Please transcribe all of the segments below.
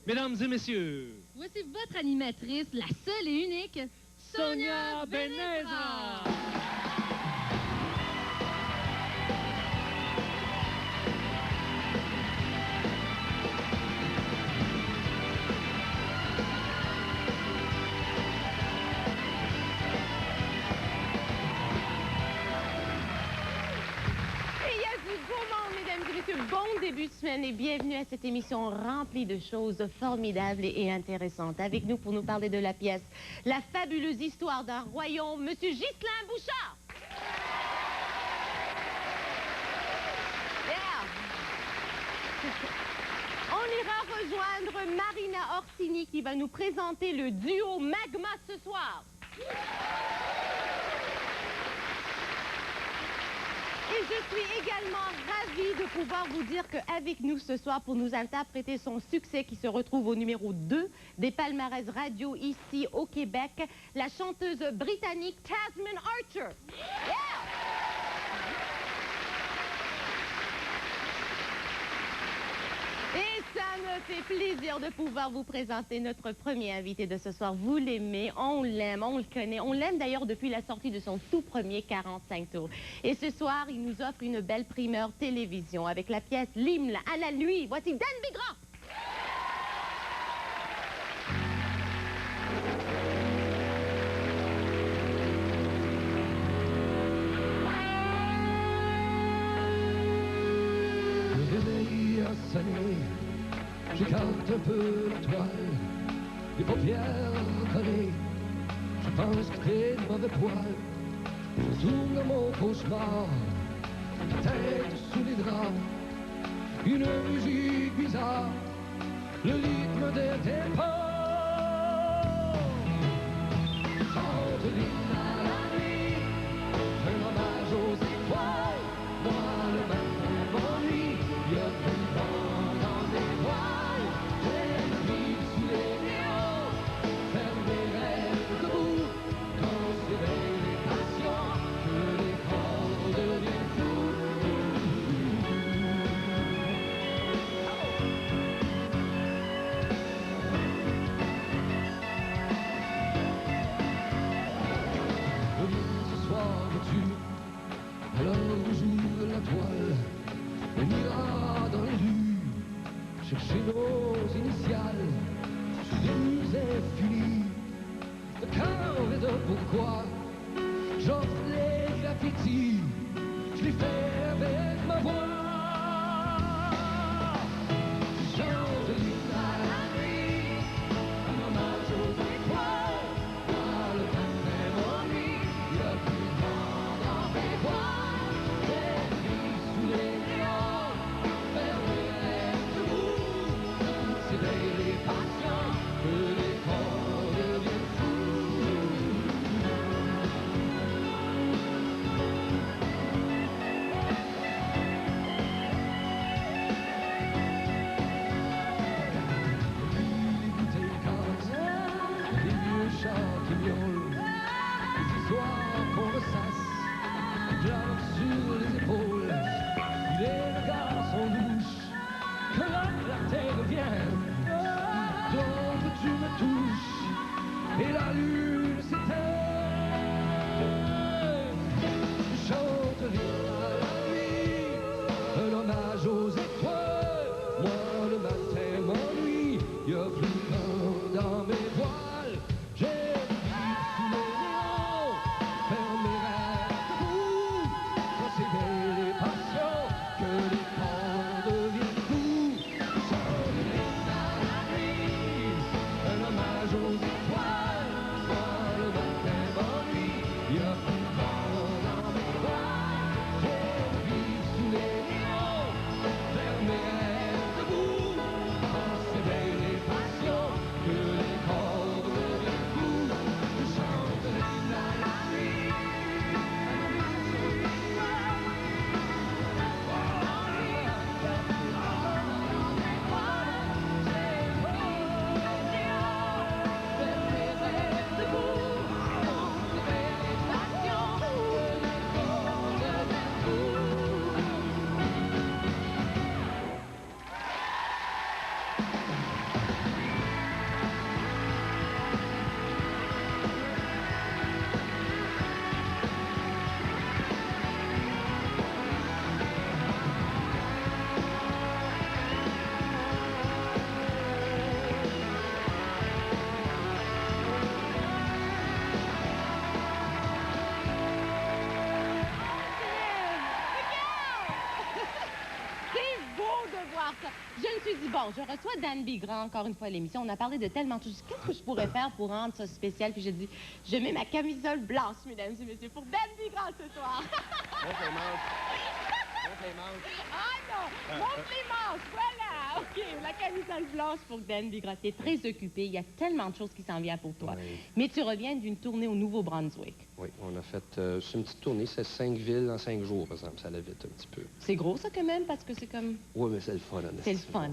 Mesdames et messieurs, voici votre animatrice, la seule et unique, Sonia Benezra. Bon début de semaine et bienvenue à cette émission remplie de choses formidables et intéressantes. Avec nous pour nous parler de la pièce La fabuleuse histoire d'un royaume, Monsieur Ghislain Bouchard. Yeah. On ira rejoindre Marina Orsini qui va nous présenter le duo Magma ce soir. Et je suis également ravie de pouvoir vous dire qu'avec nous ce soir pour nous interpréter son succès qui se retrouve au numéro 2 des palmarès radio ici au Québec, la chanteuse britannique Tasmin Archer. Yeah! Et ça me fait plaisir de pouvoir vous présenter notre premier invité de ce soir. Vous l'aimez, on l'aime, on le connaît. On l'aime d'ailleurs depuis la sortie de son tout premier 45 tours. Et ce soir, il nous offre une belle primeur télévision avec la pièce L'hymne à la nuit. Voici Dan Bigra. J'écarte un peu la toile, les paupières collées. Je pense que t'es de mauvais poil. Je tourne dans mon cauchemar, la tête sous les draps. Une musique bizarre, le rythme de tes pas. Chante l'hymne à la nuit, un hommage aux étoiles. Moi le matin m'ennuie, il y a plus de vent dans mes voiles. Alors j'ouvre la toile, on ira dans les rues, chercher nos initiales, sur des musées finis, de quand et de pourquoi, j'offre les graffitis, je les fais avec ma voix. Je chante l'hymne à la nuit, un hommage aux étoiles, moi le matin m'ennuie, il y a plus de vent dans mes voiles. Sur les épaules, les regards sont louches, que la clarté revient, donc tu me touches, et la lune s'éteint. Je chante l'hymne à la nuit, un hommage aux étoiles, moi le matin m'ennuie, il y a plus de vent dans mes voiles, j'ai sous les néons, faire mes rêves. C'est les passions que les corps deviennent fous. Chante l'hymne à la nuit, un hommage aux étoiles. Moi le matin m'ennuie, il y a plus de vent dans mes voiles. J'aime vivre sous les néons, faire mes rêves debout. C'est les passions que les corps Bon, je reçois Dan Bigrand encore une fois à l'émission. On a parlé de tellement de choses. Qu'est-ce que je pourrais faire pour rendre ça spécial? Puis j'ai dit, je mets ma camisole blanche, mesdames et messieurs, pour Dan Bigrand ce soir. Montre les manches. Montre les manches. Ah non! Montre les manches! Voilà! OK, la camisole blanche pour Dan Bigrand. T'es très occupé. Il y a tellement de choses qui s'en viennent pour toi. Oui. Mais tu reviens d'une tournée au Nouveau-Brunswick. Oui, on a fait c'est une petite tournée, c'est 5 villes en 5 jours, par exemple. Ça allait vite un petit peu. C'est gros, ça, quand même, parce que c'est comme... Oui, mais c'est le fun, honnêtement. C'est le fun.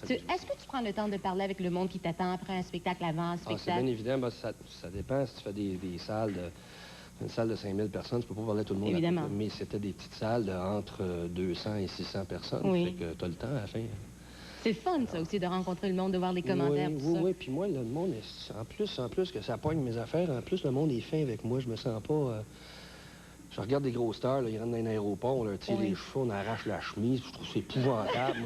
Est-ce que tu prends le temps de parler avec le monde qui t'attend après un spectacle, avant un spectacle? C'est bien évident. Ben, ça dépend. Si tu fais des salles une salle de 5000 personnes, tu peux pas parler à tout le monde. Évidemment. Mais c'était des petites salles entre 200 et 600 personnes. Oui. Fait que tu as le temps à la fin. C'est fun, ça aussi, de rencontrer le monde, de voir les commentaires, oui, tout ça. Oui, puis moi, le monde, en plus que ça poigne mes affaires, en plus, le monde est fin avec moi. Je me sens pas... je regarde des gros stars, là, ils rentrent dans un aéroport, on leur tire les cheveux, on arrache la chemise. Je trouve que c'est épouvantable.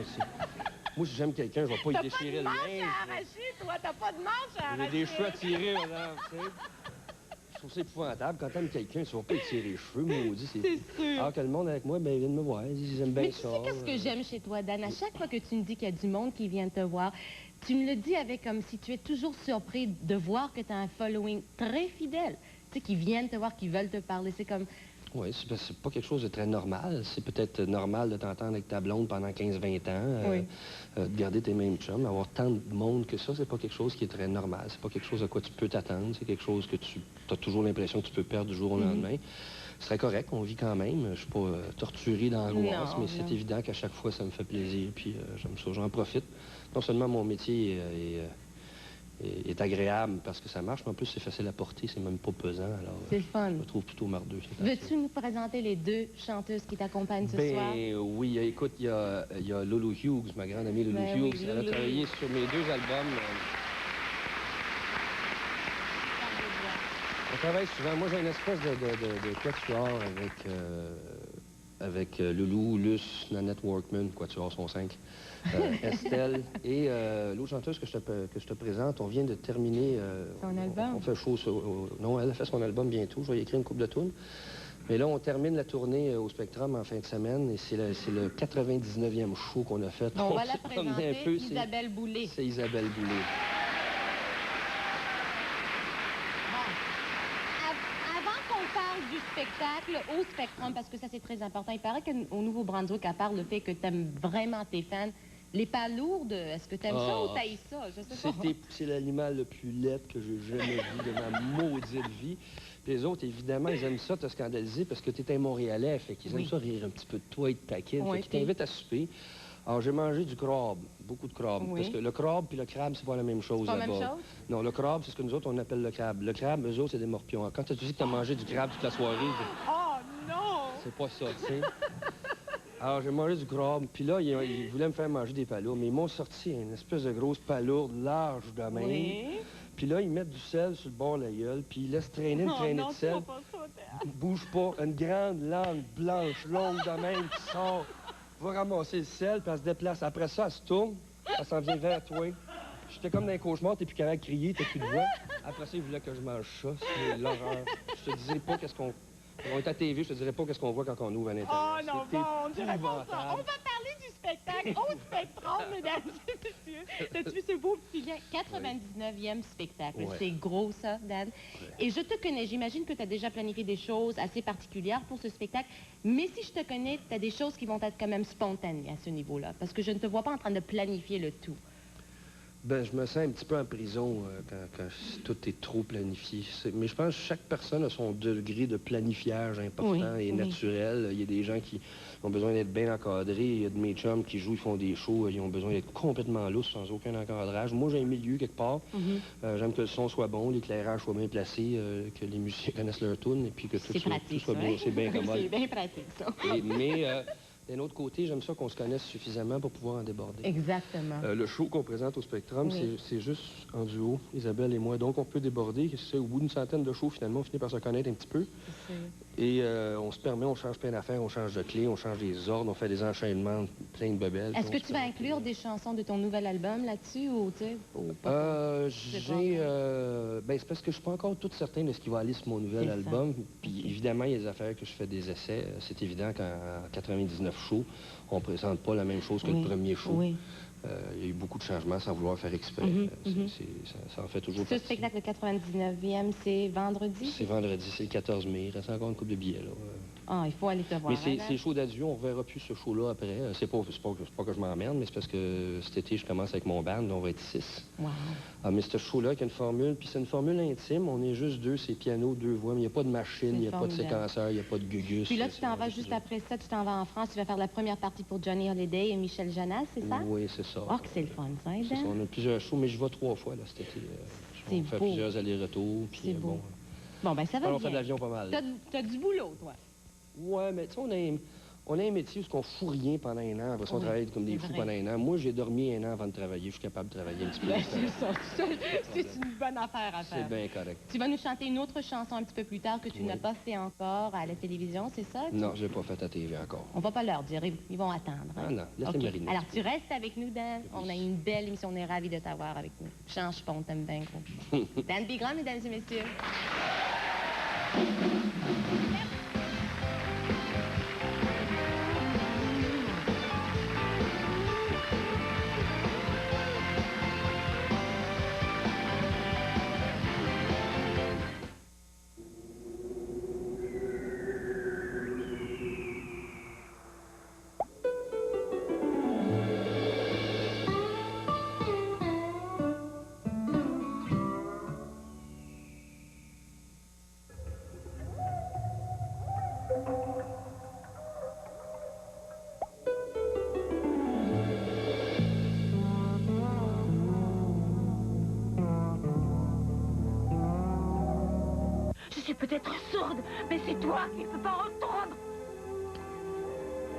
Moi, si j'aime quelqu'un, je vais pas y déchirer le linge. T'as pas de manche à arracher, toi! T'as pas de manche à arracher! J'ai des cheveux à tirer, madame, tu sais. Je trouve ça épouvantable. Quand t'aimes quelqu'un, tu vas pas y tirer les cheveux, maudit. C'est sûr. Alors que le monde avec moi, ben, ils viennent me voir. Ils aiment bien Mais tu ça. sais qu'est-ce que j'aime chez toi, Dan? À chaque fois que tu me dis qu'il y a du monde qui vient te voir, tu me le dis avec comme si tu es toujours surpris de voir que tu as un following très fidèle. Tu sais, qui viennent te voir, qui veulent te parler. C'est comme... Oui, c'est pas quelque chose de très normal. C'est peut-être normal de t'entendre avec ta blonde pendant 15-20 ans, de garder tes mêmes chums. Avoir tant de monde que ça, c'est pas quelque chose qui est très normal. C'est pas quelque chose à quoi tu peux t'attendre. C'est quelque chose que tu as toujours l'impression que tu peux perdre du jour au lendemain. Ce serait correct, on vit quand même. Je suis pas torturé d'angoisse, mais c'est évident qu'à chaque fois, ça me fait plaisir. Puis j'aime ça, j'en profite. Non seulement mon métier est agréable parce que ça marche, mais en plus, c'est facile à porter, c'est même pas pesant. Alors, c'est le fun. Je me trouve plutôt mardeux. Veux-tu nous présenter les deux chanteuses qui t'accompagnent ce soir? Oui, écoute, il y a Lulu Hughes, ma grande amie Lulu Hughes. Oui, elle a travaillé sur mes 2 albums. On travaille souvent. Moi, j'ai une espèce de quatuor avec Loulou, Luce, Nanette Workman, quatuor sont 5, Estelle. Et l'autre chanteuse que je te présente, on vient de terminer... son album? On fait show non, elle a fait son album bientôt. Je vais y écrire une couple de tunes. Mais là, on termine la tournée au Spectrum en fin de semaine et c'est le 99e show qu'on a fait. On va la présenter, Isabelle Boulay. C'est Isabelle Boulay. Du spectacle au Spectrum, parce que ça, c'est très important. Il paraît qu'au Nouveau-Brunswick, à part le fait que tu aimes vraiment tes fans, les palourdes, est-ce que tu aimes ça ou t'haïs ça? Je sais pas. C'est l'animal le plus laid que j'ai jamais vu de ma maudite vie. Puis les autres, évidemment, ils aiment ça te scandaliser parce que tu es un Montréalais, fait qu'ils aiment ça rire un petit peu de toi et de ta kid. Fait qu'ils t'invitent à souper. Alors, j'ai mangé du crabe, beaucoup de crabe. Parce que le crabe puis le crabe, c'est pas la même chose là-bas. C'est pas la même chose? Non, le crabe, c'est ce que nous autres, on appelle le crabe. Le crabe, eux autres, c'est des morpions. Alors, quand tu dis que tu as mangé du crabe toute la soirée... Oh non! C'est pas ça, tu sais. Alors, j'ai mangé du crabe, puis là, ils voulaient me faire manger des palourdes, mais ils m'ont sorti une espèce de grosse palourde large de même. Oui. Puis là, ils mettent du sel sur le bord de la gueule, puis ils laissent traîner une traînée de sel. Bouge pas, une grande langue blanche, longue de même, qui sort, va ramasser le sel, puis elle se déplace. Après ça, elle se tourne, elle s'en vient vers toi. J'étais comme dans un cauchemar, t'es plus capable de crier, t'as plus de voix. Après ça, ils voulaient que je mange ça, c'est l'horreur. Je te disais pas qu'est-ce qu'on... On est à TV, je te dirais pas qu'est-ce qu'on voit quand on ouvre à l'intérieur. Oh non, bon, on dirait pas ça. On va parler du spectacle au Spectrum, mesdames et messieurs. T'as-tu vu ce beau petit lien? 99e spectacle. C'est gros, ça, Dan. Et je te connais, j'imagine que tu as déjà planifié des choses assez particulières pour ce spectacle. Mais si je te connais, tu as des choses qui vont être quand même spontanées à ce niveau-là. Parce que je ne te vois pas en train de planifier le tout. Ben, je me sens un petit peu en prison quand tout est trop planifié. Mais je pense que chaque personne a son degré de planifiage important et naturel. Il y a des gens qui ont besoin d'être bien encadrés. Il y a de mes chums qui jouent, ils font des shows, ils ont besoin d'être complètement lousses, sans aucun encadrage. Moi, j'ai un milieu quelque part. J'aime que le son soit bon, l'éclairage soit bien placé, que les musiciens connaissent leur tune et puis que tout soit bien. C'est bien commode. C'est bien pratique, ça. Mais... d'un autre côté, j'aime ça qu'on se connaisse suffisamment pour pouvoir en déborder. Exactement. Le show qu'on présente au Spectrum, c'est juste en duo, Isabelle et moi. Donc, on peut déborder. Au bout d'une centaine de shows, finalement, on finit par se connaître un petit peu. Et on se permet, on change plein d'affaires, on change de clés, on change des ordres, on fait des enchaînements, plein de bebelles. Est-ce que tu vas inclure des chansons de ton nouvel album là-dessus ou tu sais, c'est parce que je suis pas encore tout certain de ce qui va aller sur mon nouvel album. Puis évidemment, il y a des affaires que je fais des essais. C'est évident qu'en 99 shows, on présente pas la même chose que le premier show. Il y a eu beaucoup de changements sans vouloir faire exprès. Ça en fait toujours Ce partie. spectacle, le 99e, c'est vendredi? C'est vendredi, c'est le 14 mai. Il reste encore une couple de billets, là. Ah, il faut aller te voir. Mais c'est chaud d'adieu, on ne reverra plus ce show-là après. C'est pas que je m'emmerde, mais c'est parce que cet été, je commence avec mon band, on va être 6. Wow. Ah, mais ce show-là, qui a une formule, puis c'est une formule intime, on est juste 2, c'est piano, 2 voix, mais il n'y a pas de machine, il n'y a pas de séquenceur, il n'y a pas de gugus. Puis là, tu t'en vas juste après ça, tu t'en vas en France, tu vas faire la première partie pour Johnny Holiday et Michel Jonas, c'est ça? Oui, c'est ça. Oh, que c'est le fun, ça, C'est ça, on a plusieurs shows, mais je vais 3 fois, là, cet été. C'est On fait beau. plusieurs allers-retours, puis C'est beau. bon. Bon, ben ça va On fait de bien. l'avion pas mal. T'as du boulot, toi. Ouais, mais tu sais, on a un métier où on fout rien pendant un an. Après ça, on Oui, travaille comme des c'est fous vrai. pendant un an. Moi, j'ai dormi un an avant de travailler. Je suis capable de travailler un petit peu. Ben, c'est ça. C'est une bonne affaire à C'est faire. bien correct. Tu vas nous chanter une autre chanson un petit peu plus tard que tu Oui. n'as pas fait encore à la télévision, c'est ça? Non, je l'ai pas fait à TV encore. On va pas leur dire, ils vont attendre. hein? Ah non, laisse-les OK. mariner. Alors, tu restes avec nous, Dan. On a une belle émission, on est ravis de t'avoir avec nous. Change pas, on t'aime bien gros. Dan Bigram, mesdames et messieurs. Je suis peut-être sourde, mais c'est toi qui ne peux pas entendre.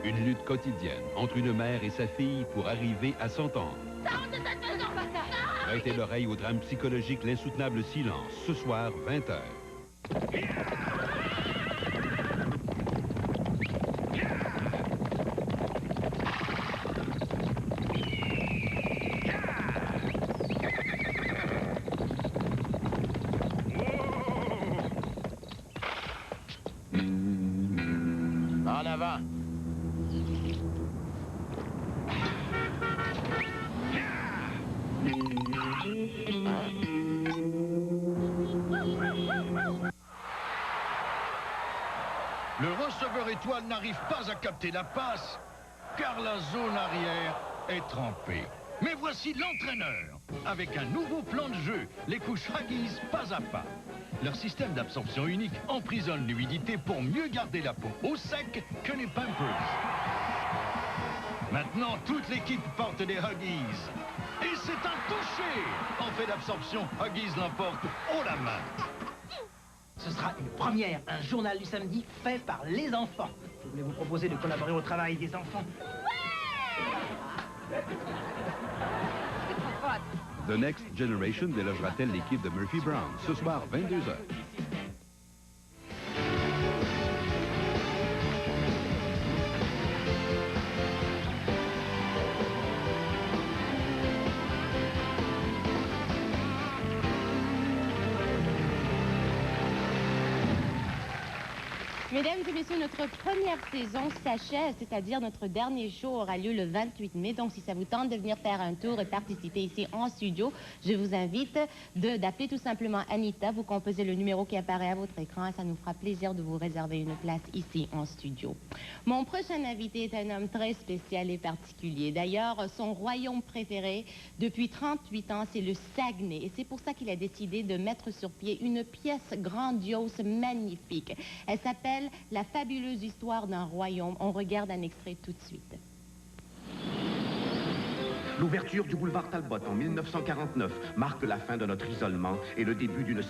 Une lutte quotidienne entre une mère et sa fille pour arriver à s'entendre. Sors de cette maison, bâtard! Prêtez l'oreille au drame psychologique L'insoutenable silence, ce soir, 20h. En avant. Le receveur étoile n'arrive pas à capter la passe, car la zone arrière est trempée. Mais voici l'entraîneur, avec un nouveau plan de jeu, les couches Huggies pas à pas. Leur système d'absorption unique emprisonne l'humidité pour mieux garder la peau au sec que les Pampers. Maintenant, toute l'équipe porte des Huggies. Et c'est un toucher! En fait d'absorption, Huggies l'emporte haut la main. Ce sera une première, un journal du samedi fait par les enfants. Je voulais vous proposer de collaborer au travail des enfants. The Next Generation délogera-t-elle l'équipe de Murphy Brown, ce soir, 22h. Mesdames et messieurs, notre première saison s'achève, c'est-à-dire notre dernier show aura lieu le 28 mai. Donc, si ça vous tente de venir faire un tour et participer ici en studio, je vous invite d'appeler tout simplement Anita. Vous composez le numéro qui apparaît à votre écran et ça nous fera plaisir de vous réserver une place ici en studio. Mon prochain invité est un homme très spécial et particulier. D'ailleurs, son royaume préféré depuis 38 ans, c'est le Saguenay. Et c'est pour ça qu'il a décidé de mettre sur pied une pièce grandiose, magnifique. Elle s'appelle La fabuleuse histoire d'un royaume. On regarde un extrait tout de suite. L'ouverture du boulevard Talbot en 1949 marque la fin de notre isolement et le début d'une